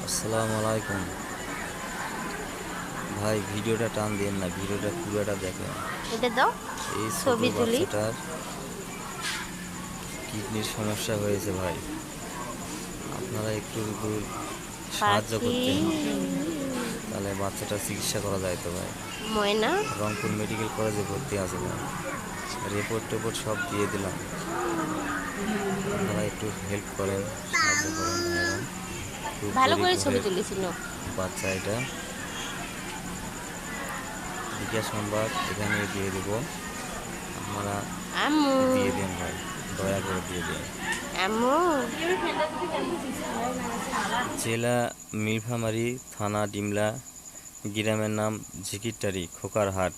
আসসালামু আলাইকুম ভাই, ভিডিওটা টান দিন না, ভিডিওটা পুরোটা দেখেন। এটা দাও, এই ছোট ছবি তুলি। বাচ্চাটার কিডনির সমস্যা হয়েছে ভাই, আপনারা একটু যদি সাহায্য পাখি করতেন তাহলে বাচ্চাটার চিকিৎসা করা যায় তো ভাই। ময়না। রংপুর মেডিকেল কলেজে ভর্তি আছে ভাই, রিপোর্ট টিপোর্ট সব দিয়ে দিলাম। আপনারা একটু হেল্প করেন, সাহায্য করেন ভাইরা। খুব ভালো গরিব করে ছবি ঘরের তুলেছিল। বাচ্চা এটা। বিকাশ নাম্বার এখানে দিয়ে দিব, আপনারা আম্মু, দিয়ে দিন ভাই, দয়া করে দিয়ে দিন। আম্মু। জেলা নীলফামারী, থানা ডিমলা, গ্রামের নাম ঝিকিরটারি, খোকার হাট।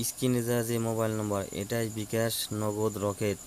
স্ক্রিনে যা যে মোবাইল নম্বর, এটাই বিকাশ, নগদ, রকেট